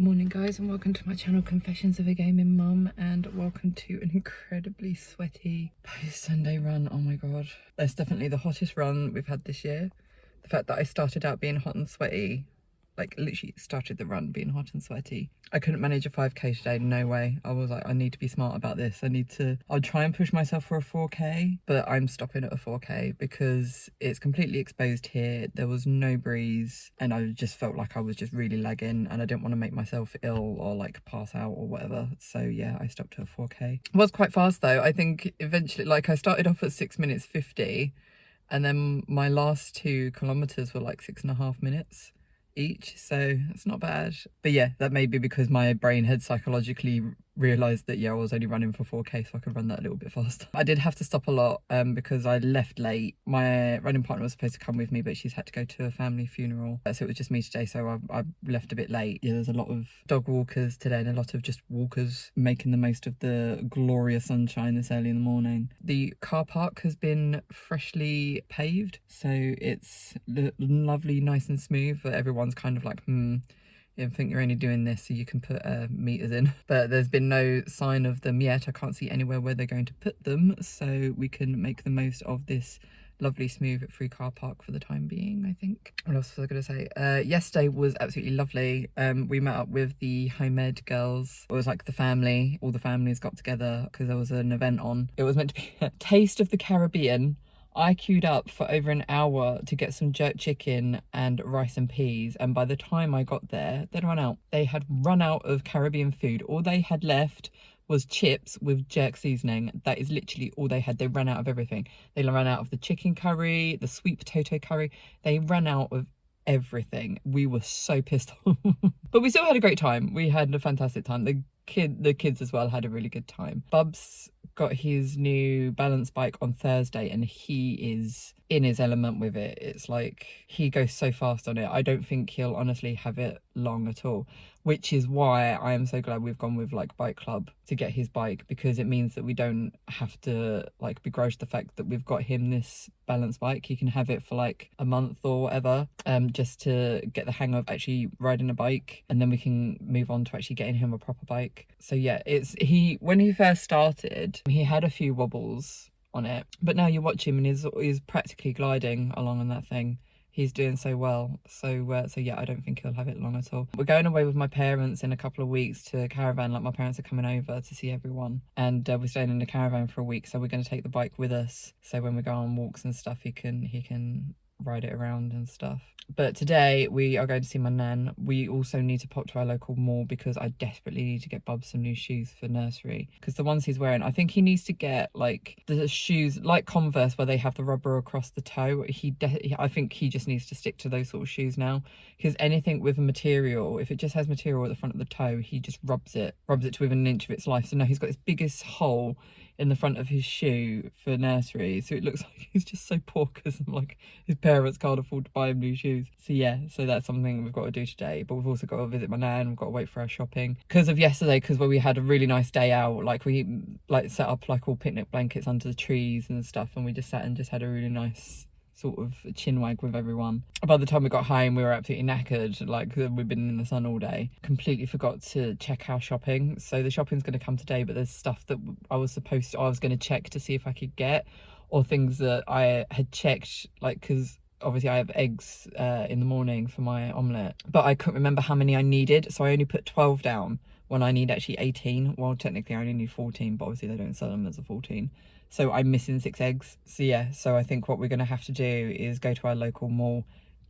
morning guys, and welcome to my channel Confessions of a Gaming Mum, and welcome to an incredibly sweaty post-Sunday run. Oh my god, that's definitely the hottest run we've had this year. The fact that I started out being hot and sweaty, like literally started the run being hot and sweaty. I couldn't manage a 5k today, no way. I was like, I need to be smart about this. I'll try and push myself for a 4k, but I'm stopping at a 4k because it's completely exposed here. There was no breeze and I just felt like I was just really lagging and I didn't want to make myself ill or like pass out or whatever. So yeah, I stopped at 4k. It was quite fast though. I think eventually, like I started off at 6 minutes 50 and then my last 2 kilometers were like 6.5 minutes each, so it's not bad. But yeah, that may be because my brain had psychologically realized that yeah, I was only running for 4k, so I could run that a little bit faster. I did have to stop a lot because I left late. My running partner was supposed to come with me, but she's had to go to a family funeral, so it was just me today, so I left a bit late. Yeah, there's a lot of dog walkers today and a lot of just walkers making the most of the glorious sunshine this early in the morning. The car park has been freshly paved, so it's lovely, nice and smooth, but everyone's kind of like, I think you're only doing this so you can put meters in, but there's been no sign of them yet. I can't see anywhere where they're going to put them, so we can make the most of this lovely smooth free car park for the time being, I think. What else was I going to say? Yesterday was absolutely lovely. We met up with the Home Ed girls. It was like the family, all the families got together because there was an event on. It was meant to be a Taste of the Caribbean. I queued up for over an hour to get some jerk chicken and rice and peas, and by the time I got there, they'd run out. They had run out of Caribbean food. All they had left was chips with jerk seasoning. That is literally all they had. They ran out of everything. They ran out of the chicken curry, the sweet potato curry. They ran out of everything. We were so pissed off. But we still had a great time. We had a fantastic time. The kids as well had a really good time. Bubs got his new balance bike on Thursday and he is in his element with it. It's like he goes so fast on it. I don't think he'll honestly have it long at all, which is why I am so glad we've gone with like Bike Club to get his bike, because it means that we don't have to like begrudge the fact that we've got him this balance bike. He can have it for like a month or whatever, just to get the hang of actually riding a bike, and then we can move on to actually getting him a proper bike. So yeah, when he first started, he had a few wobbles on it, but now you watch him and he's practically gliding along on that thing. He's doing so well. So yeah, I don't think he'll have it long at all. We're going away with my parents in a couple of weeks to a caravan. Like my parents are coming over to see everyone, and we're staying in the caravan for a week, so we're going to take the bike with us, so when we go on walks and stuff he can ride it around and stuff. But today we are going to see my nan. We also need to pop to our local mall because I desperately need to get Bub some new shoes for nursery, because the ones he's wearing, I think he needs to get like the shoes like Converse where they have the rubber across the toe. I think he just needs to stick to those sort of shoes now, because anything with a material, if it just has material at the front of the toe, he just rubs it to within an inch of its life. So now he's got this biggest hole in the front of his shoe for nursery, so it looks like he's just so poor because like his parents can't afford to buy him new shoes. So yeah, so that's something we've got to do today. But we've also got to visit my nan. We've got to wait for our shopping because of yesterday, because where we had a really nice day out, like we like set up like all picnic blankets under the trees and stuff, and we just sat and just had a really nice sort of chinwag with everyone. By the time we got home we were absolutely knackered, like we've been in the sun all day. Completely forgot to check our shopping, so the shopping's going to come today, but there's stuff that I was going to check to see if I could get, or things that I had checked, like because obviously I have eggs in the morning for my omelette, but I couldn't remember how many I needed, so I only put 12 down when I need actually 18. Well, technically I only need 14, but obviously they don't sell them as a 14. So I'm missing 6 eggs. So yeah, so I think what we're going to have to do is go to our local mall,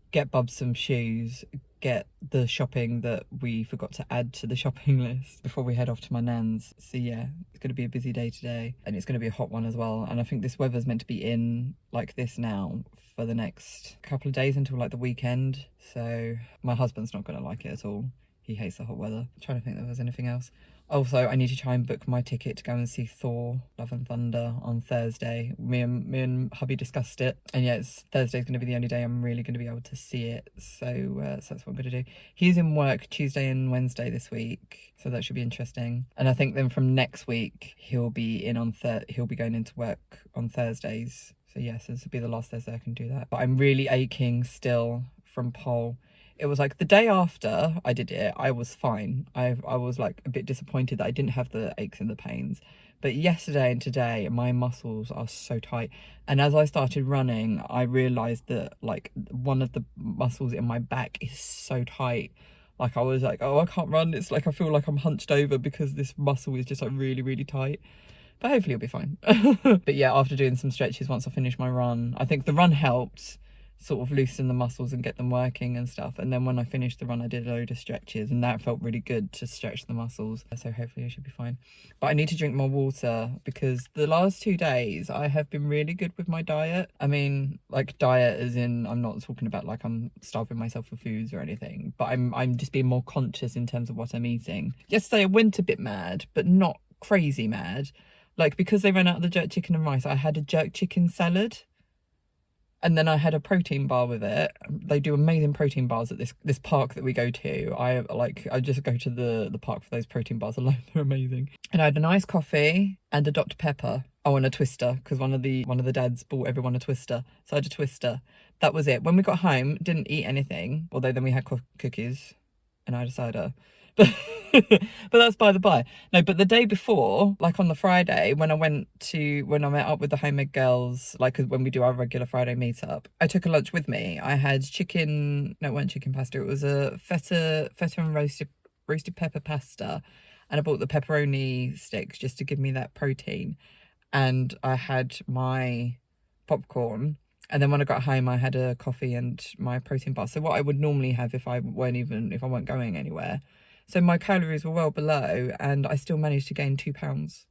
get Bub some shoes, get the shopping that we forgot to add to the shopping list before we head off to my nan's. So yeah, it's going to be a busy day today, and it's going to be a hot one as well. And I think this weather's meant to be in like this now for the next couple of days until like the weekend. So my husband's not going to like it at all. He hates the hot weather. I'm trying to think if there was anything else. Also, I need to try and book my ticket to go and see Thor Love and Thunder on Thursday. Me and hubby discussed it, and yeah, Thursday's going to be the only day I'm really going to be able to see it. So that's what I'm going to do. He's in work Tuesday and Wednesday this week, so that should be interesting. And I think then from next week he'll be going into work on Thursdays. So yes, this will be the last Thursday I can do that. But I'm really aching still from pole. it was like the day after I did it, I was fine. I was like a bit disappointed that I didn't have the aches and the pains. But yesterday and today, my muscles are so tight. And as I started running, I realized that like one of the muscles in my back is so tight. Like I was like, oh, I can't run. It's like I feel like I'm hunched over because this muscle is just like really, really tight. But hopefully it'll be fine. But yeah, after doing some stretches once I finished my run, I think the run helped sort of loosen the muscles and get them working and stuff. And then when I finished the run, I did a load of stretches and that felt really good to stretch the muscles. So hopefully I should be fine. But I need to drink more water because the last 2 days I have been really good with my diet. I mean, like diet as in, I'm not talking about like I'm starving myself for foods or anything, but I'm just being more conscious in terms of what I'm eating. Yesterday I went a bit mad, but not crazy mad. Like because they ran out of the jerk chicken and rice, I had a jerk chicken salad. And then I had a protein bar with it. They do amazing protein bars at this park that we go to. I just go to the park for those protein bars alone. They're amazing. And I had a nice coffee and a Dr. Pepper. Oh, and a Twister, because one of the dads bought everyone a Twister. So I had a Twister. That was it. When we got home, didn't eat anything. Although then we had cookies and I had a cider. But but that's by the by. No, but the day before, like on the Friday, when I met up with the homemade girls, like when we do our regular Friday meetup, I took a lunch with me. I had chicken, no, it wasn't chicken pasta, it was a feta and roasted pepper pasta. And I bought the pepperoni sticks just to give me that protein. And I had my popcorn. And then when I got home, I had a coffee and my protein bar. So what I would normally have if I weren't going anywhere. So my calories were well below and I still managed to gain 2 pounds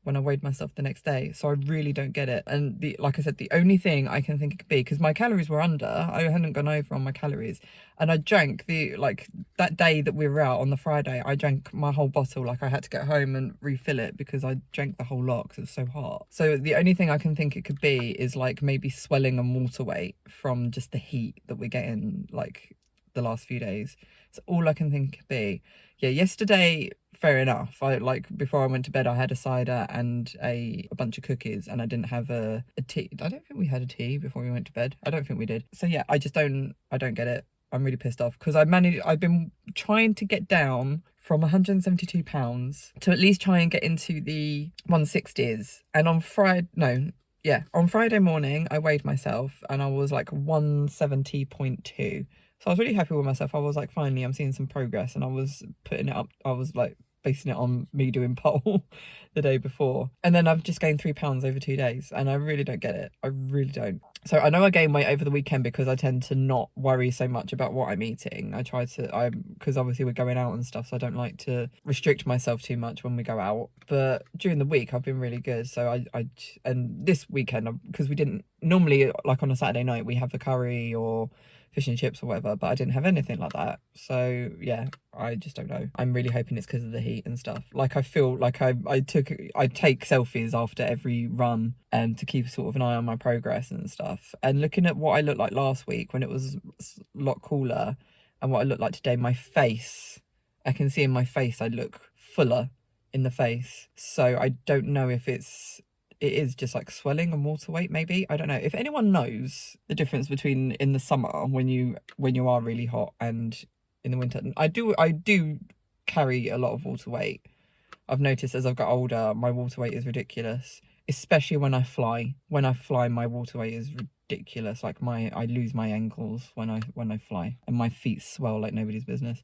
when I weighed myself the next day. So I really don't get it. And like I said, the only thing I can think it could be, because my calories were under, I hadn't gone over on my calories. And I drank that day that we were out on the Friday, I drank my whole bottle. Like I had to get home and refill it because I drank the whole lot because it was so hot. So the only thing I can think it could be is like maybe swelling and water weight from just the heat that we're getting like the last few days. So all I can think it could be. Yeah, yesterday, fair enough. I like before I went to bed, I had a cider and a bunch of cookies, and I didn't have a tea. I don't think we had a tea before we went to bed. I don't think we did. So yeah, I don't get it. I'm really pissed off because I've been trying to get down from 172 pounds to at least try and get into the 160s. And on Friday morning, I weighed myself and I was like 170.2. So I was really happy with myself. I was like, finally, I'm seeing some progress. And I was putting it up. I was like basing it on me doing pole the day before. And then I've just gained 3 pounds over 2 days. And I really don't get it. I really don't. So I know I gained weight over the weekend because I tend to not worry so much about what I'm eating. Because obviously we're going out and stuff. So I don't like to restrict myself too much when we go out. But during the week, I've been really good. So and this weekend, because we didn't normally, like on a Saturday night, we have a curry or fish and chips or whatever, but I didn't have anything like that. So yeah, I just don't know. I'm really hoping it's because of the heat and stuff. Like I feel like I take selfies after every run to keep sort of an eye on my progress and stuff. And looking at what I looked like last week when it was a lot cooler and what I look like today, my face, I can see in my face I look fuller in the face. So I don't know if it is just like swelling and water weight, maybe. I don't know. If anyone knows the difference between in the summer when you are really hot and in the winter. I do carry a lot of water weight. I've noticed as I've got older, my water weight is ridiculous, especially when I fly. When I fly, my water weight is ridiculous. Like I lose my ankles when I fly and my feet swell like nobody's business.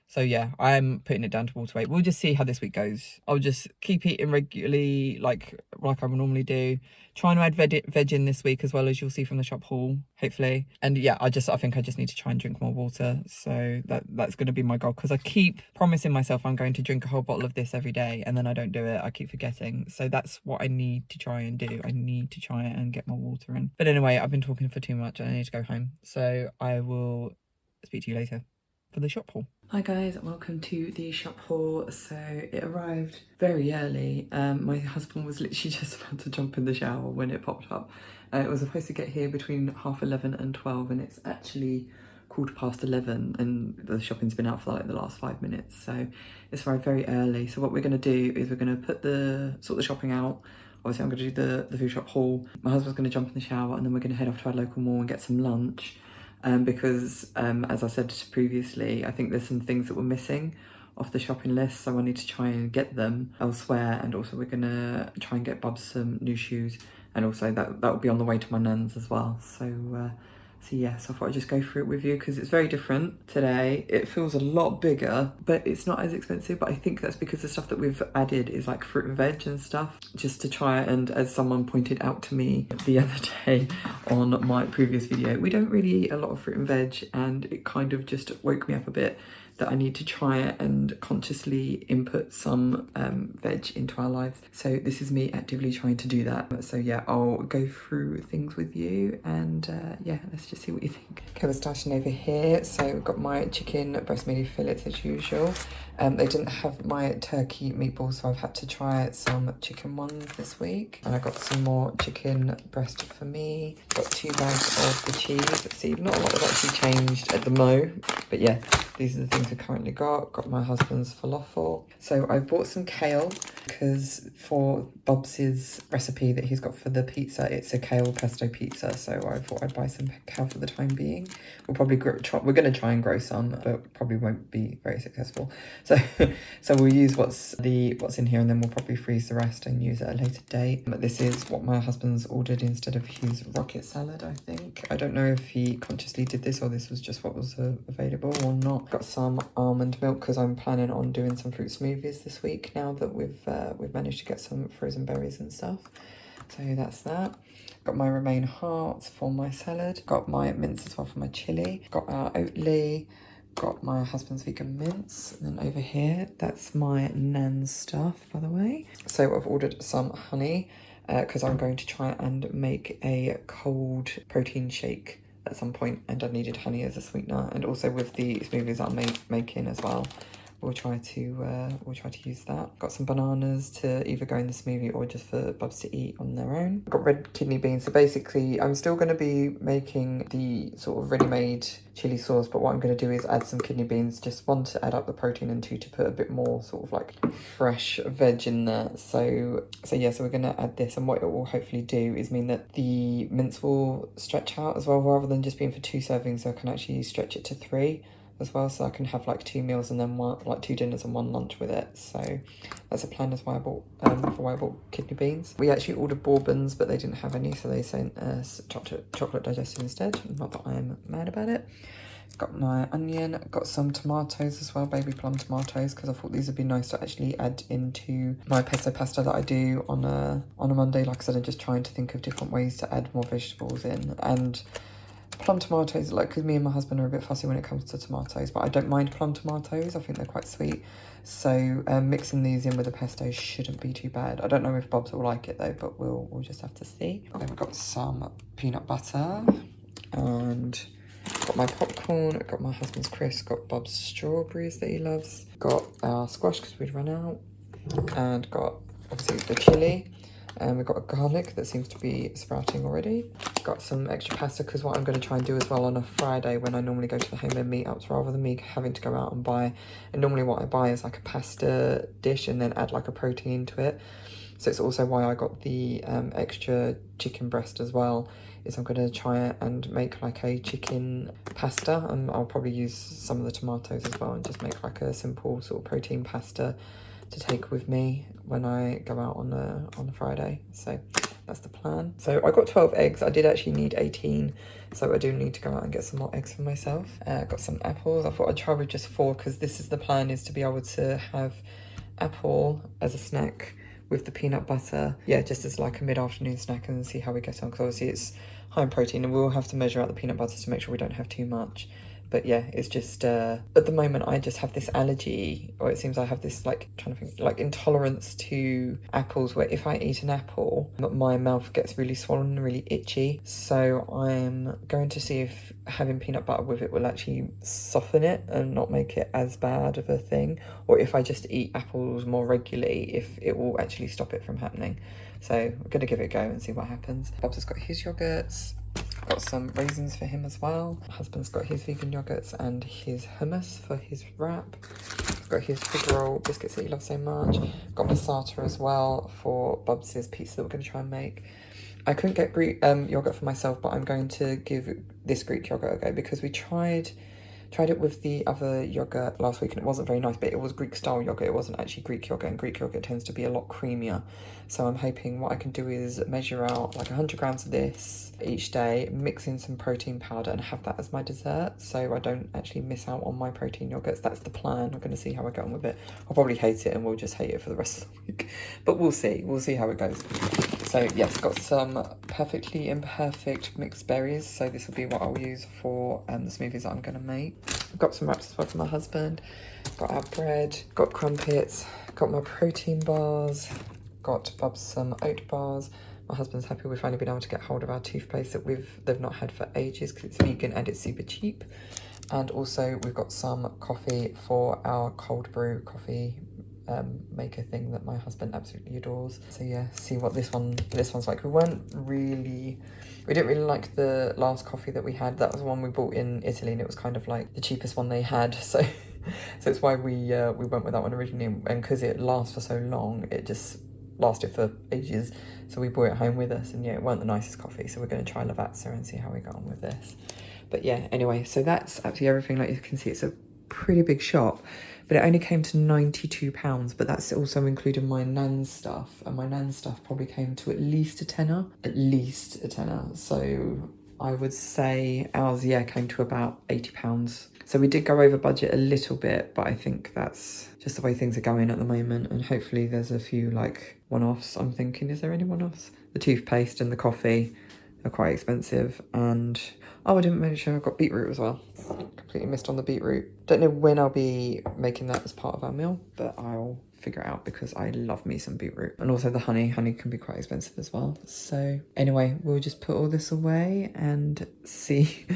So yeah, I'm putting it down to water weight. We'll just see how this week goes. I'll just keep eating regularly, like I would normally do. Trying to add veg in this week as well, as you'll see from the shop haul, hopefully. And yeah, I think I just need to try and drink more water. So that's going to be my goal, because I keep promising myself I'm going to drink a whole bottle of this every day, and then I don't do it. I keep forgetting. So that's what I need to try and do. I need to try and get more water in. But anyway, I've been talking for too much and I need to go home. So I will speak to you later for the shop haul. Hi guys, welcome to the shop haul. So it arrived very early. My husband was literally just about to jump in the shower when it popped up. It was supposed to get here between 11:30 and 12, and it's actually 11:15, and the shopping's been out for like the last 5 minutes. So it's arrived very early. So what we're going to do is we're going to sort the shopping out. Obviously I'm going to do the food shop haul. My husband's going to jump in the shower, and then we're going to head off to our local mall and get some lunch. because as I said previously, I think there's some things that were missing off the shopping list, so I need to try and get them elsewhere. And also we're gonna try and get Bubs some new shoes, and also that will be on the way to my nan's as well. So yeah, so I thought I'd just go through it with you because it's very different today. It feels a lot bigger, but it's not as expensive. But I think that's because the stuff that we've added is like fruit and veg and stuff, just to try. And as someone pointed out to me the other day on my previous video, we don't really eat a lot of fruit and veg, and it kind of just woke me up a bit that I need to try and consciously input some veg into our lives. So this is me actively trying to do that. So yeah, I'll go through things with you, and yeah, let's just see what you think. Okay, we're starting over here. So we've got my chicken breast meaty fillets as usual. They didn't have my turkey meatballs, so I've had to try some chicken ones this week. And I got some more chicken breast for me. Got 2 bags of the cheese. See, not a lot has actually changed at the mo, but yeah, these are the things I currently got. Got my husband's falafel. So I bought some kale because for Bubs's recipe that he's got for the pizza, it's a kale pesto pizza. So I thought I'd buy some kale for the time being. We'll probably we're going to try and grow some, but probably won't be very successful. So we'll use what's in here, and then we'll probably freeze the rest and use it at a later date. But this is what my husband's ordered instead of his rocket salad, I think. I don't know if he consciously did this or this was just what was available or not. Got some almond milk because I'm planning on doing some fruit smoothies this week now that we've managed to get some frozen berries and stuff. So that's that. Got my romaine hearts for my salad. Got my mince as well for my chili. Got our Oatly. Got my husband's vegan mince. And then over here, that's my nan's stuff, by the way. So I've ordered some honey because I'm going to try and make a cold protein shake at some point, and I needed honey as a sweetener, and also with the smoothies that I'm making as well. We'll try to use that. Got some bananas to either go in the smoothie or just for Bubs to eat on their own. Got red kidney beans. So basically, I'm still going to be making the sort of ready-made chili sauce, but what I'm going to do is add some kidney beans, just 1 to add up the protein and 2 to put a bit more sort of like fresh veg in there. So yeah, so we're going to add this, and what it will hopefully do is mean that the mince will stretch out as well, rather than just being for 2 servings. So I can actually stretch it to 3 as well, so I can have like 2 meals and then 2 dinners and 1 lunch with it. So that's a plan. That's why I bought for why I bought kidney beans. We actually ordered bourbons, but they didn't have any, so they sent us chocolate digestive instead. Not that I am mad about it. Got my onion. Got some tomatoes as well, baby plum tomatoes, because I thought these would be nice to actually add into my pesto pasta that I do on a Monday. Like I said, I'm just trying to think of different ways to add more vegetables in. And plum tomatoes, like, because me and my husband are a bit fussy when it comes to tomatoes, but I don't mind plum tomatoes. I think they're quite sweet. So mixing these in with the pesto shouldn't be too bad. I don't know if Bubs will like it though, but we'll just have to see. Then we've got some peanut butter, and got my popcorn, got my husband's crisps, got Bubs strawberries that he loves, got our squash because we'd run out, and got obviously the chili. And we've got a garlic that seems to be sprouting already. Got some extra pasta because what I'm going to try and do as well on a Friday when I normally go to the homemade meetups, rather than me having to go out and buy. And normally what I buy is like a pasta dish and then add like a protein into it. So it's also why I got the extra chicken breast as well, is I'm going to try and make like a chicken pasta, and I'll probably use some of the tomatoes as well and just make like a simple sort of protein pasta to take with me when I go out on a Friday. So that's the plan. So I got 12 eggs. I did actually need 18, so I do need to go out and get some more eggs for myself. Got some apples. I thought I'd try with just 4 because this is the plan, is to be able to have apple as a snack with the peanut butter. Yeah, just as like a mid-afternoon snack, and see how we get on, because obviously it's high in protein and we'll have to measure out the peanut butter to make sure we don't have too much. But yeah, it's just, at the moment, I just have this allergy, or it seems I have this, like, trying to think, like, intolerance to apples, where if I eat an apple, my mouth gets really swollen and really itchy. So I'm going to see if having peanut butter with it will actually soften it and not make it as bad of a thing, or if I just eat apples more regularly, if it will actually stop it from happening. So I'm going to give it a go and see what happens. Bubs has got his yogurts. Got some raisins for him as well. My husband's got his vegan yogurts and his hummus for his wrap. He's got his fig roll biscuits that he loves so much. Got passata as well for Bubs's pizza that we're going to try and make. I couldn't get Greek yogurt for myself, but I'm going to give this Greek yogurt a go because we tried it with the other yogurt last week and it wasn't very nice, but it was Greek style yogurt. It wasn't actually Greek yogurt, and Greek yogurt tends to be a lot creamier. So I'm hoping what I can do is measure out like 100 grams of this each day, mix in some protein powder and have that as my dessert, so I don't actually miss out on my protein yogurts. That's the plan. I'm going to see how I get on with it. I'll probably hate it and we'll just hate it for the rest of the week, but we'll see how it goes. So yes, got some perfectly imperfect mixed berries, so this will be what I'll use for the smoothies that I'm going to make. I've got some wraps as well for my husband, got our bread, got crumpets, got my protein bars, got Bubs some oat bars. My husband's happy we've finally been able to get hold of our toothpaste that they've not had for ages because it's vegan and it's super cheap. And also we've got some coffee for our cold brew coffee maker thing that my husband absolutely adores. So yeah, see what this one's like. We didn't really like the last coffee that we had. That was the one we bought in Italy and it was kind of like the cheapest one they had, so it's why we went with that one originally, and because it lasts for so long, it just lasted for ages, so we brought it home with us. And yeah, it weren't the nicest coffee, so we're going to try Lavazza and see how we go on with this. But yeah, anyway, so that's actually everything. Like you can see, it's a pretty big shop, but it only came to £92, but that's also including my nan's stuff, and my nan's stuff probably came to at least a tenner. So I would say ours, yeah, came to about £80. So we did go over budget a little bit, but I think that's just the way things are going at the moment, and hopefully there's a few like one-offs. I'm thinking, is there any one-offs? The toothpaste and the coffee are quite expensive, and oh, I didn't mention I've got beetroot as well. Completely missed on the beetroot. Don't know when I'll be making that as part of our meal, but I'll figure it out because I love me some beetroot. And also the honey can be quite expensive as well. So anyway, we'll just put all this away and see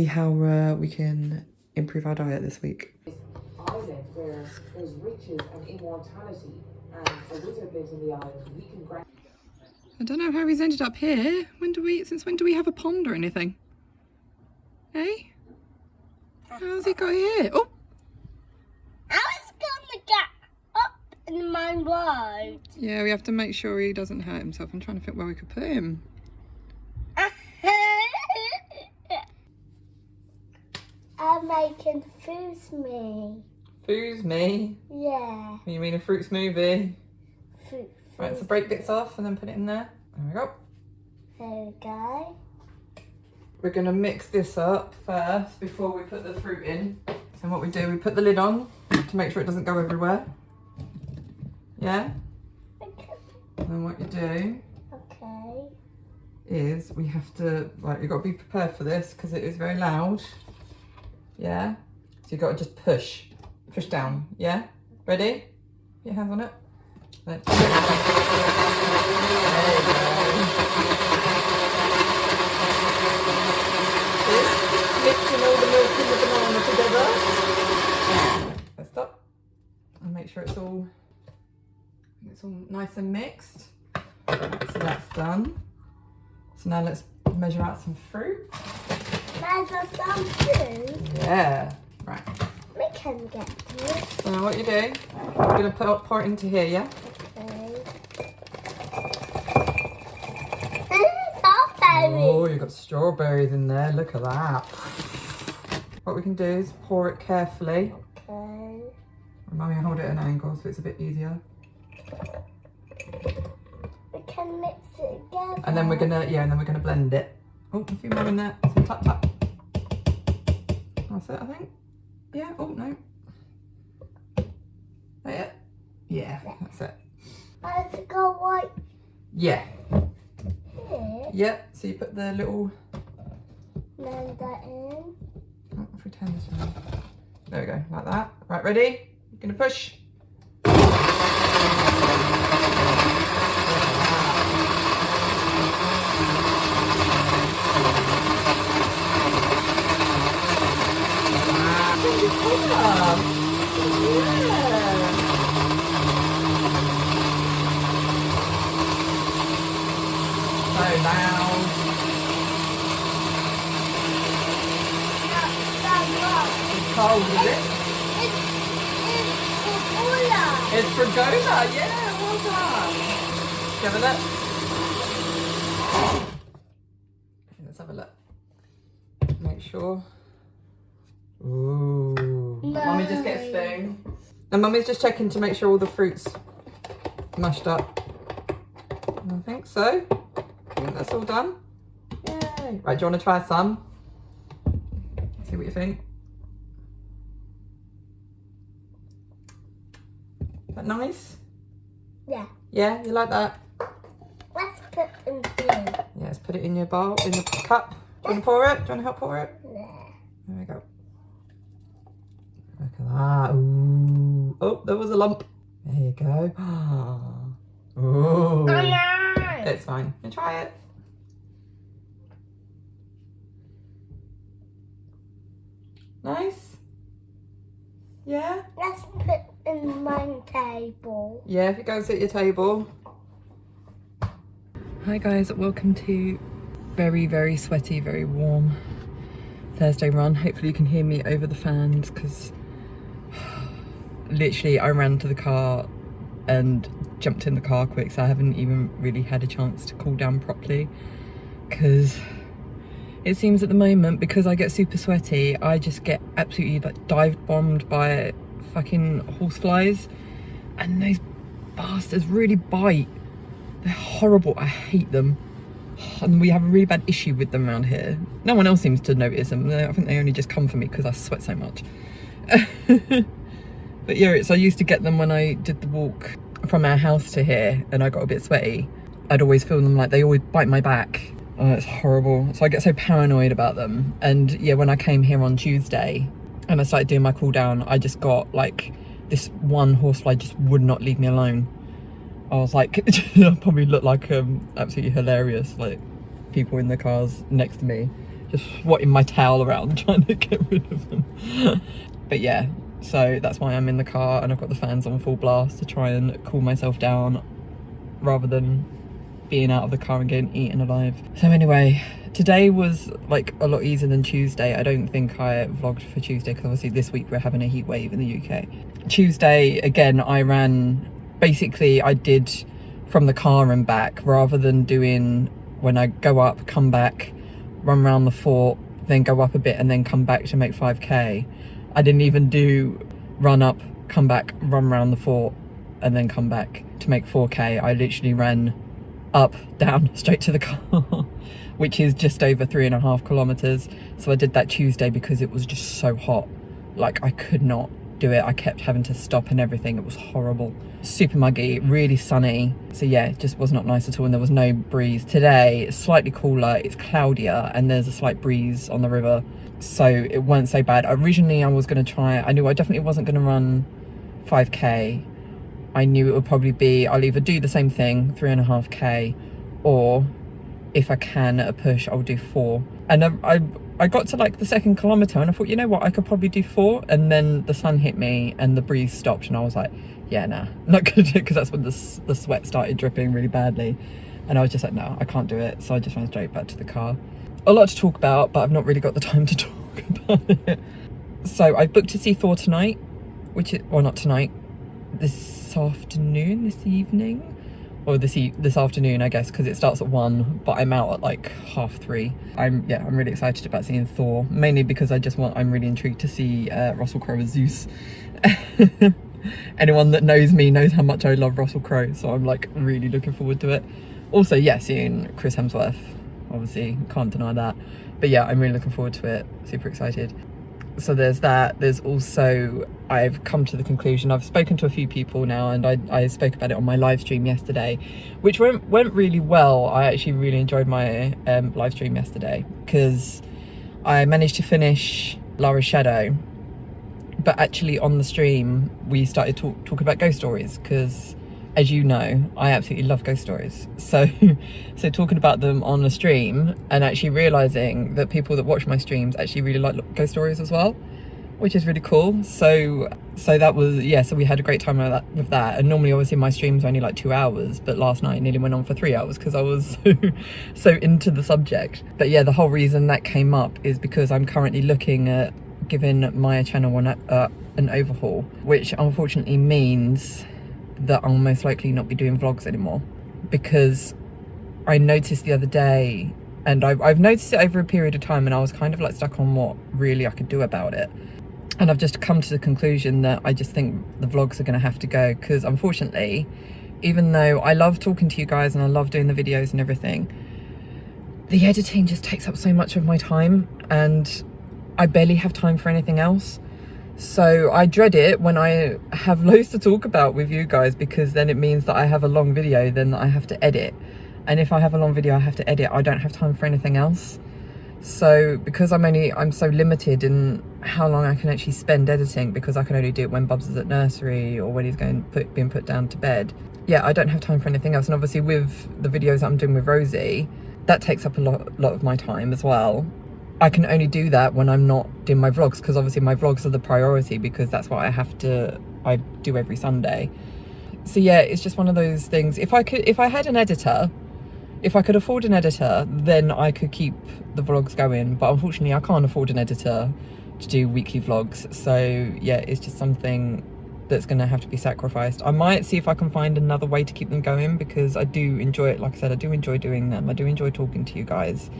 how we can improve our diet this week. Island where there's riches and immortality, and a wizard lives in the island. He can grant. I don't know how he's ended up here. Since when do we have a pond or anything? Hey? How's he got here? Oh! I was gonna get up in my road. Yeah, we have to make sure he doesn't hurt himself. I'm trying to think where we could put him. I'm making foosme. Foosme? Yeah. You mean a fruit smoothie? Fruit. Right, so break bits off and then put it in there. There we go. There we go. We're going to mix this up first before we put the fruit in. So what we do, we put the lid on to make sure it doesn't go everywhere. Yeah? Okay. And then what you do Okay. is we have to, like, you've got to be prepared for this because it is very loud. Yeah? So you've got to just push down. Yeah? Ready? Put your hands on it. There you go. Mixing all the milk and the banana together. Let's stop and make sure it's all nice and mixed. So that's done. So now let's measure out some fruit. There's some food. Yeah, right. We can get to it. So now what you do, you're going to pour it into here, yeah? Oh, you've got strawberries in there. Look at that. What we can do is pour it carefully. Okay. Mummy, hold it at an angle so it's a bit easier. We can mix it together. And then we're gonna blend it. Oh, a few more in there. So tap tap. That's it, I think. Yeah. Oh no. That it? Yeah, that's it. Let's go right Yeah. here. Yep. So you put the little. Blend that in. Oh, if we turn this around. There we go, like that. Right, ready? You're gonna push. So loud. Cold, is it? It's pergola, yeah, well done. Give it up. Let's have a look. Make sure. Ooh. Mummy just get a spoon. And Mummy's just checking to make sure all the fruit's mashed up. I think so. I think that's all done. Yay. Right, do you want to try some? See what you think. Is that nice? Yeah. Yeah, you like that? Let's put in here. Yeah, let's put it in your bowl, in your cup. Do you want to pour it? Do you want to help pour it? Yeah. There we go. Look at that. Ooh. Oh, there was a lump. There you go. Ooh. Oh no! It's fine. You try it. Nice. Yeah? Let's put in my table. Yeah, if you go and sit at your table. Hi guys, welcome to very, very sweaty, very warm Thursday run. Hopefully you can hear me over the fans because literally I ran to the car and jumped in the car quick, so I haven't even really had a chance to cool down properly because it seems at the moment, because I get super sweaty, I just get absolutely like dive bombed by fucking horseflies, and those bastards really bite. They're horrible. I hate them, and we have a really bad issue with them around here. No one else seems to notice them. I think they only just come for me because I sweat so much. But yeah, so I used to get them when I did the walk from our house to here and I got a bit sweaty. I'd always feel them like they always bite my back. Oh, it's horrible. So I get so paranoid about them. And yeah, when I came here on Tuesday and I started doing my cool down, I just got like this one horsefly just would not leave me alone. I was like, I probably look like absolutely hilarious, like people in the cars next to me just swatting my towel around trying to get rid of them. But yeah, so that's why I'm in the car and I've got the fans on full blast to try and cool myself down rather than being out of the car and getting eaten alive. So anyway, today was like a lot easier than Tuesday. I don't think I vlogged for Tuesday because obviously this week we're having a heat wave in the UK. Tuesday, again, I ran, basically I did from the car and back rather than doing when I go up, come back, run around the fort, then go up a bit and then come back to make 5k. I didn't even do run up, come back, run around the fort and then come back to make 4k. I literally ran up, down, straight to the car, which is just over 3.5 kilometers. So I did that Tuesday because it was just so hot. Like I could not do it. I kept having to stop and everything. It was horrible. Super muggy, really sunny. So yeah, it just was not nice at all. And there was no breeze. Today, it's slightly cooler, it's cloudier and there's a slight breeze on the river. So it weren't so bad. Originally I was gonna try, I knew I definitely wasn't gonna run 5k. I knew it would probably be, I'll either do the same thing, 3.5k, or if I can at a push, I'll do 4. And I got to like the 2nd kilometer and I thought, you know what, I could probably do 4. And then the sun hit me and the breeze stopped and I was like, yeah, nah, not gonna do it, because that's when the sweat started dripping really badly. And I was just like, no, I can't do it. So I just ran straight back to the car. A lot to talk about, but I've not really got the time to talk about it. So I've booked to see Thor tonight, which is, or not tonight, this afternoon, this evening, or this afternoon, I guess, because it starts at 1, but I'm out at like 3:30. I'm really excited about seeing Thor, mainly because I'm really intrigued to see Russell Crowe as Zeus. Anyone that knows me knows how much I love Russell Crowe, so I'm like really looking forward to it. Also, yeah, seeing Chris Hemsworth, obviously, can't deny that. But yeah, I'm really looking forward to it, super excited. So there's that. There's also, I've come to the conclusion, I've spoken to a few people now, and I spoke about it on my live stream yesterday, which went really well. I actually really enjoyed my live stream yesterday because I managed to finish Lara's Shadow, but actually on the stream we started talking about ghost stories because, as you know, I absolutely love ghost stories. So talking about them on the stream and actually realizing that people that watch my streams actually really like ghost stories as well, which is really cool. So that was, yeah, so we had a great time with that. And normally obviously my streams are only like 2 hours, but last night nearly went on for 3 hours because I was so into the subject. But yeah, the whole reason that came up is because I'm currently looking at giving my channel an overhaul, which unfortunately means that I'll most likely not be doing vlogs anymore, because I noticed the other day, and I've noticed it over a period of time, and I was kind of like stuck on what really I could do about it. And I've just come to the conclusion that I just think the vlogs are going to have to go, because unfortunately, even though I love talking to you guys and I love doing the videos and everything, the editing just takes up so much of my time and I barely have time for anything else. So I dread it when I have loads to talk about with you guys, because then it means that I have a long video then that I have to edit. And if I have a long video I have to edit, I don't have time for anything else. So because I'm so limited in how long I can actually spend editing, because I can only do it when Bubs is at nursery or when he's being put down to bed. Yeah, I don't have time for anything else. And obviously with the videos that I'm doing with Rosie, that takes up a lot of my time as well. I can only do that when I'm not doing my vlogs, because obviously my vlogs are the priority, because that's what I do every Sunday. So yeah, it's just one of those things. If I had an editor, if I could afford an editor, then I could keep the vlogs going. But unfortunately, I can't afford an editor to do weekly vlogs. So yeah, it's just something that's going to have to be sacrificed. I might see if I can find another way to keep them going, because I do enjoy it. Like I said, I do enjoy doing them. I do enjoy talking to you guys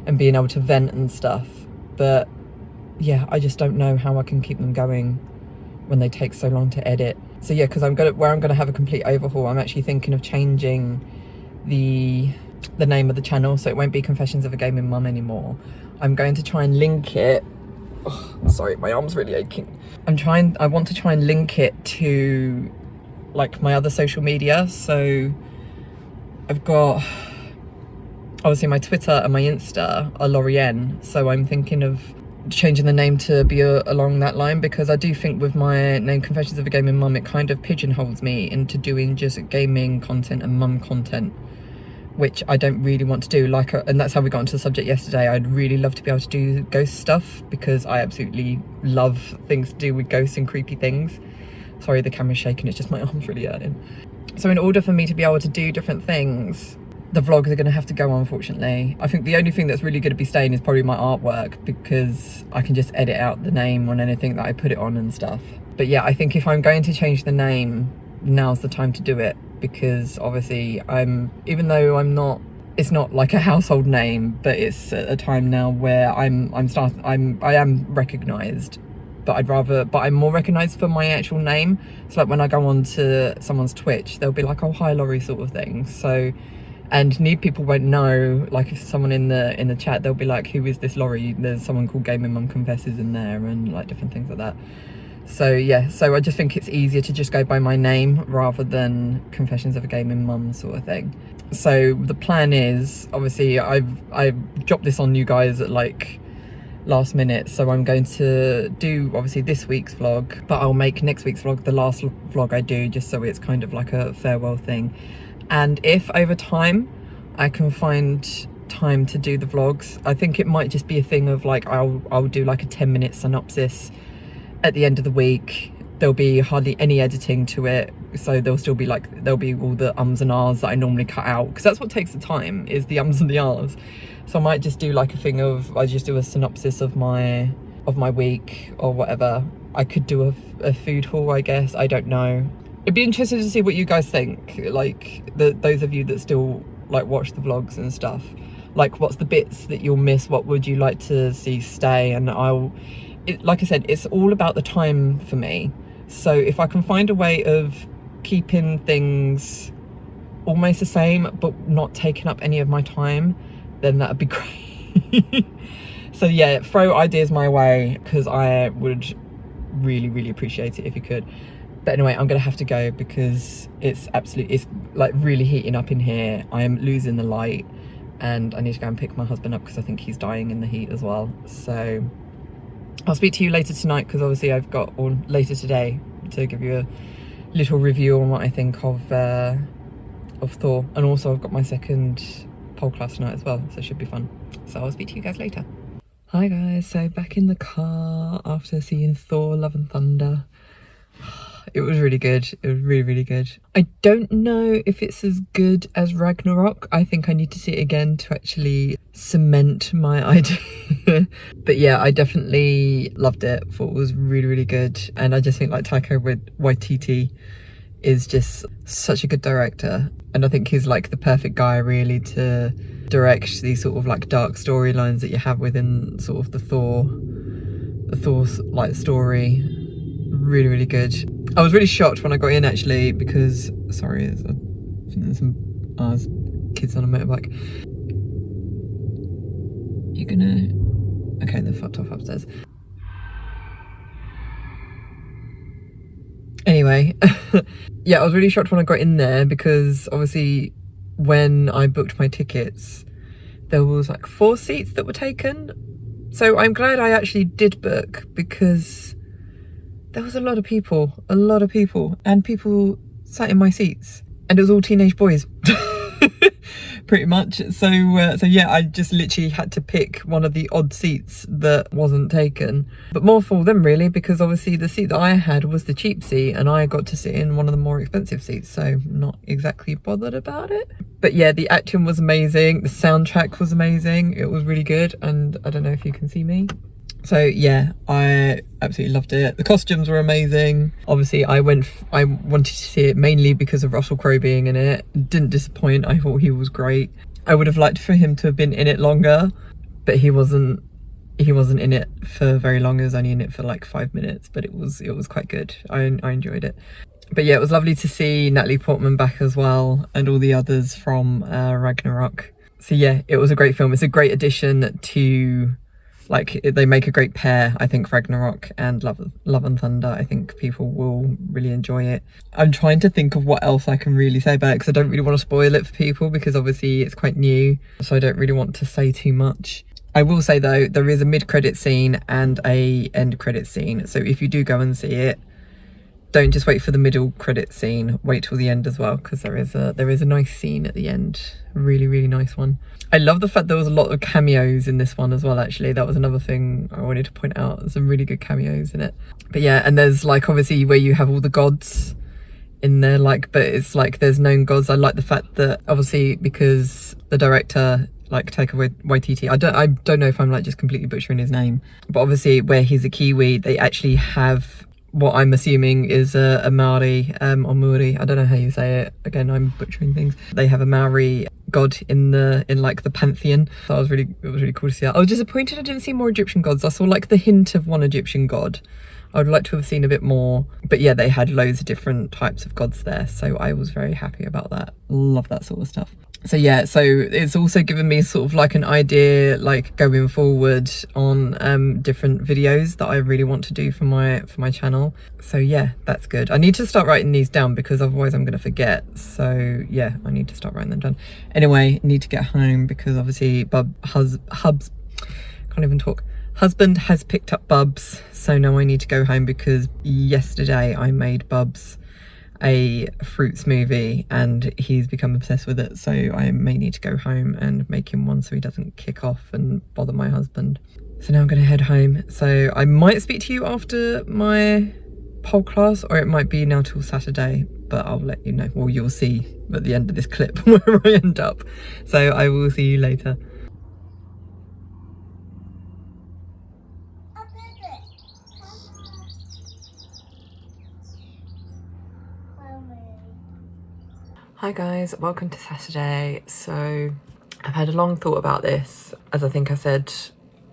and being able to vent and stuff. But yeah, I just don't know how I can keep them going when they take so long to edit. So yeah, because I'm gonna have a complete overhaul, I'm actually thinking of changing the name of the channel, so it won't be Confessions of a Gaming Mum anymore. I'm going to try and link it. Oh, sorry, my arm's really aching. I want to try and link it to like my other social media. So I've got, obviously my Twitter and my Insta are Lorienne, so I'm thinking of changing the name to be along that line, because I do think with my name Confessions of a Gaming Mum, it kind of pigeonholes me into doing just gaming content and mum content, which I don't really want to do. And that's how we got into the subject yesterday. I'd really love to be able to do ghost stuff, because I absolutely love things to do with ghosts and creepy things. Sorry, the camera's shaking, it's just my arm's really hurting. So in order for me to be able to do different things, the vlogs are going to have to go, unfortunately. I think the only thing that's really going to be staying is probably my artwork, because I can just edit out the name on anything that I put it on and stuff. But yeah, I think if I'm going to change the name, now's the time to do it, because obviously even though it's not like a household name, but it's a time now where I am recognised, but I'm more recognised for my actual name. So like when I go on to someone's Twitch, they'll be like, oh hi Laurie, sort of thing. So, and new people won't know, like if someone in the chat, they'll be like, who is this Laurie? There's someone called Gaming Mum Confesses in there, and like different things like that. So yeah, so I just think it's easier to just go by my name rather than Confessions of a Gaming Mum sort of thing. So the plan is, obviously I've dropped this on you guys at like last minute, so I'm going to do obviously this week's vlog, but I'll make next week's vlog the last vlog I do, just so it's kind of like a farewell thing. And if over time I can find time to do the vlogs, I think it might just be a thing of like I'll do like a 10-minute synopsis at the end of the week. There'll be hardly any editing to it, so there'll be all the ums and ahs that I normally cut out, because that's what takes the time, is the ums and the ahs. So I might just do like a thing of, I just do a synopsis of my week or whatever. I could do a food haul, I guess, I don't know. It'd be interesting to see what you guys think, like those of you that still like watch the vlogs and stuff. Like, what's the bits that you'll miss? What would you like to see stay? And like I said, it's all about the time for me. So if I can find a way of keeping things almost the same but not taking up any of my time, then that'd be great. So yeah, throw ideas my way, because I would really, really appreciate it if you could. But anyway, I'm gonna have to go because it's like really heating up in here. I am losing the light and I need to go and pick my husband up because I think he's dying in the heat as well. So I'll speak to you later tonight, because obviously I've got, or later today, to give you a little review on what I think of Thor. And also I've got my second pole class tonight as well, so it should be fun. So I'll speak to you guys later. Hi guys, so back in the car after seeing Thor Love and Thunder. It was really good. It was really, really good. I don't know if it's as good as Ragnarok. I think I need to see it again to actually cement my idea. But yeah, I definitely loved it. Thought it was really, really good. And I just think like Taika Waititi is just such a good director, and I think he's like the perfect guy really to direct these sort of like dark storylines that you have within sort of the Thor like story. Really, really good. I was really shocked when I got in actually because, sorry, there's some kids on a motorbike. You're gonna, okay, they're fucked off upstairs. Anyway, yeah, I was really shocked when I got in there because obviously when I booked my tickets, there was like 4 seats that were taken. So I'm glad I actually did book because there was a lot of people, and people sat in my seats, and it was all teenage boys. Pretty much. So yeah, I just literally had to pick one of the odd seats that wasn't taken, but more for them really, because obviously the seat that I had was the cheap seat and I got to sit in one of the more expensive seats, so not exactly bothered about it. But yeah, the acting was amazing, the soundtrack was amazing, it was really good, and I don't know if you can see me. So yeah, I absolutely loved it. The costumes were amazing. Obviously I wanted to see it mainly because of Russell Crowe being in it. Didn't disappoint, I thought he was great. I would have liked for him to have been in it longer, but he wasn't in it for very long. He was only in it for like 5 minutes, but it was quite good. I enjoyed it. But yeah, it was lovely to see Natalie Portman back as well, and all the others from Ragnarok. So yeah, it was a great film. It's a great addition to, like, they make a great pair. I think Ragnarok and Love and Thunder, I think people will really enjoy it. I'm trying to think of what else I can really say about it because I don't really want to spoil it for people because obviously it's quite new, so I don't really want to say too much. I will say though, there is a mid-credit scene and a end credit scene, so if you do go and see it, don't just wait for the middle credit scene, wait till the end as well, because there is a nice scene at the end, a really, really nice one. I love the fact there was a lot of cameos in this one as well, actually. That was another thing I wanted to point out. There's some really good cameos in it. But yeah, and there's like obviously where you have all the gods in there, like, but it's like there's known gods. I like the fact that obviously because the director, like Taika Waititi, I don't know if I'm like just completely butchering his name, but obviously where he's a Kiwi, they actually have what I'm assuming is a Maori or Muri, I don't know how you say it, again I'm butchering things. They have a Maori god in like the pantheon, so it was really cool to see that. I was disappointed I didn't see more Egyptian gods. I saw like the hint of one Egyptian god. I would like to have seen a bit more, but yeah, they had loads of different types of gods there, so I was very happy about that. Love that sort of stuff. So yeah, so it's also given me sort of like an idea, like going forward on different videos that I really want to do for my channel. So yeah, that's good. I need to start writing these down because otherwise I'm gonna forget. So yeah, I need to start writing them down. Anyway, need to get home because obviously husband has picked up Bubs, so now I need to go home because yesterday I made Bubs a fruit smoothie and he's become obsessed with it, so I may need to go home and make him one so he doesn't kick off and bother my husband. So now I'm gonna head home. So I might speak to you after my pole class, or it might be now till Saturday, but I'll let you know. Well, you'll see at the end of this clip where I end up. So I will see you later. Hi guys, welcome to Saturday. So I've had a long thought about this, as I think I said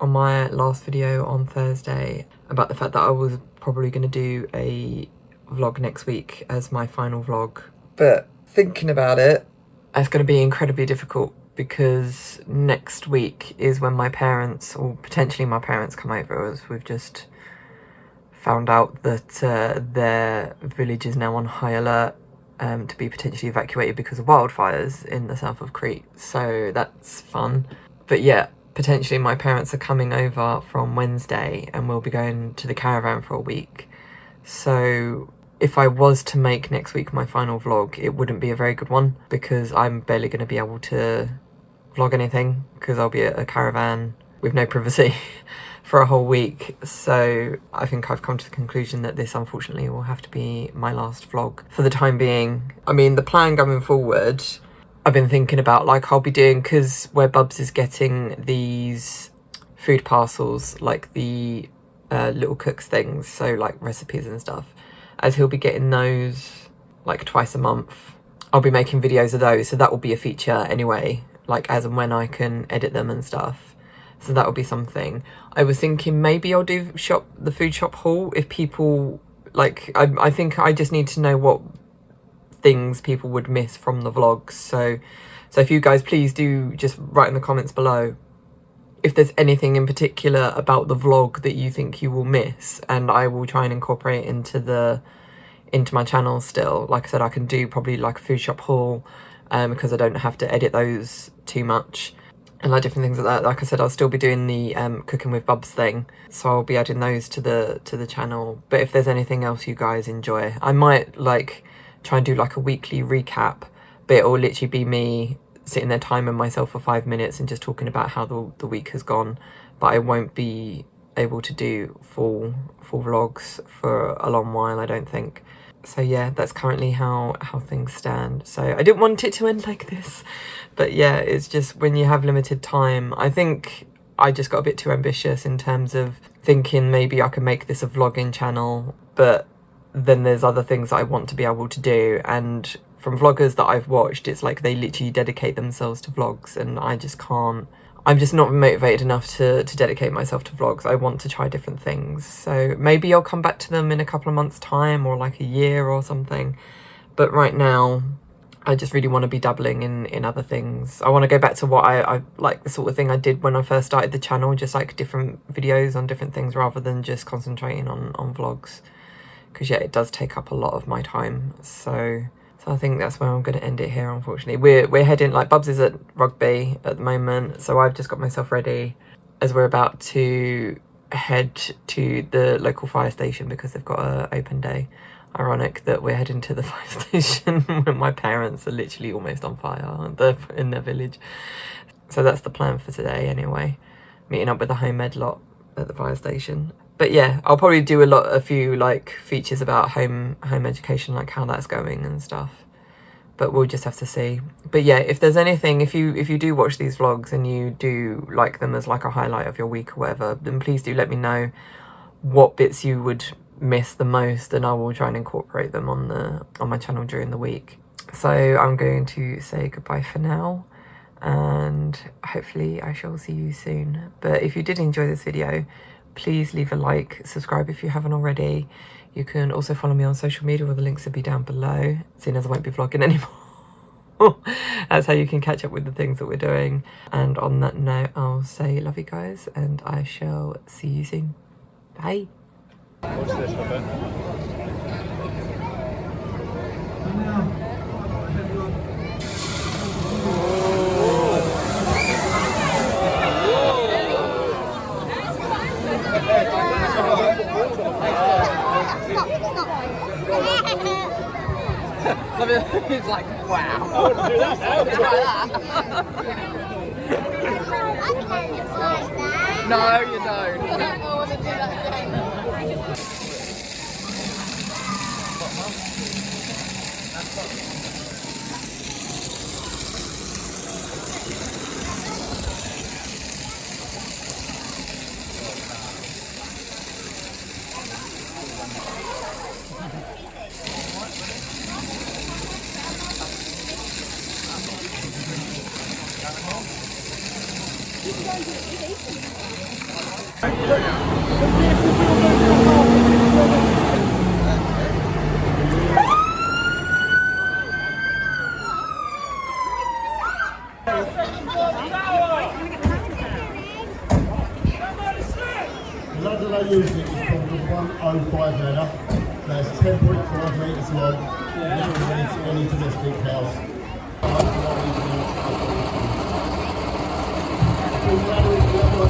on my last video on Thursday, about the fact that I was probably going to do a vlog next week as my final vlog. But thinking about it, it's going to be incredibly difficult because next week is when my parents, or potentially my parents, come over, as we've just found out that their village is now on high alert to be potentially evacuated because of wildfires in the south of Crete, so that's fun. But yeah, potentially my parents are coming over from Wednesday and we'll be going to the caravan for a week. So if I was to make next week my final vlog, it wouldn't be a very good one because I'm barely going to be able to vlog anything because I'll be at a caravan with no privacy for a whole week. So I think I've come to the conclusion that this unfortunately will have to be my last vlog for the time being. I mean, the plan going forward, I've been thinking about, like, I'll be doing, because where Bubs is getting these food parcels, like the Little Cooks things, so like recipes and stuff, as he'll be getting those like twice a month. I'll be making videos of those, so that will be a feature anyway, like as and when I can edit them and stuff. So that will be something. I was thinking maybe I'll do the food shop haul if people, like, I think I just need to know what things people would miss from the vlogs. So if you guys please do just write in the comments below if there's anything in particular about the vlog that you think you will miss, and I will try and incorporate into my channel still. Like I said, I can do probably like a food shop haul because I don't have to edit those too much, and like different things like that. Like I said, I'll still be doing the cooking with Bubs thing, so I'll be adding those to the channel. But if there's anything else you guys enjoy, I might like try and do like a weekly recap, but it'll literally be me sitting there timing myself for 5 minutes and just talking about how the week has gone. But I won't be able to do full vlogs for a long while, I don't think. So yeah, that's currently how things stand. So I didn't want it to end like this, but yeah, it's just when you have limited time, I think I just got a bit too ambitious in terms of thinking maybe I could make this a vlogging channel, but then there's other things that I want to be able to do, and from vloggers that I've watched, it's like they literally dedicate themselves to vlogs, and I just can't. I'm just not motivated enough to dedicate myself to vlogs. I want to try different things. So maybe I'll come back to them in a couple of months' time, or like a year or something. But right now, I just really want to be dabbling in other things. I want to go back to what I like, the sort of thing I did when I first started the channel, just like different videos on different things rather than just concentrating on vlogs. Because yeah, it does take up a lot of my time. So I think that's where I'm going to end it here, unfortunately. We're heading, like, Bubs is at rugby at the moment, so I've just got myself ready as we're about to head to the local fire station because they've got an open day. Ironic that we're heading to the fire station when my parents are literally almost on fire in their village. So that's the plan for today anyway, meeting up with the home ed lot at the fire station. But yeah, I'll probably do a few like features about home education, like how that's going and stuff. But we'll just have to see. But yeah, if there's anything, if you do watch these vlogs and you do like them as like a highlight of your week or whatever, then please do let me know what bits you would miss the most, and I will try and incorporate them on my channel during the week. So I'm going to say goodbye for now, and hopefully I shall see you soon. But if you did enjoy this video, please leave a like, subscribe if you haven't already. You can also follow me on social media, all the links will be down below, seeing as I won't be vlogging anymore. That's how you can catch up with the things that we're doing. And on that note, I'll say love you guys, and I shall see you soon. Bye. Watch this, I bet. He's like, wow. I wouldn't do that now. I can't like that. No, you don't. I want to do that again. The ladder they use is called the 105 ladder. That's 10.5 metres long. Never needs any domestic house. The ladder is the other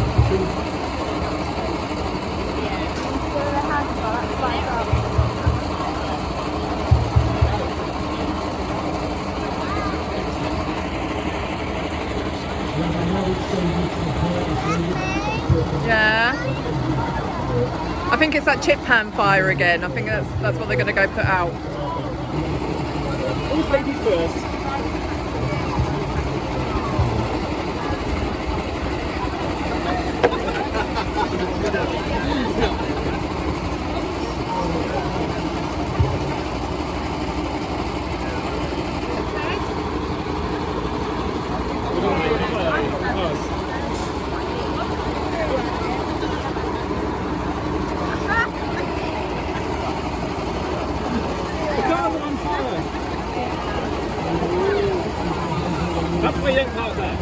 Yeah. I think it's that chip pan fire again. I think that's what they're going to go put out. Who's ladies first? How come we didn't park there?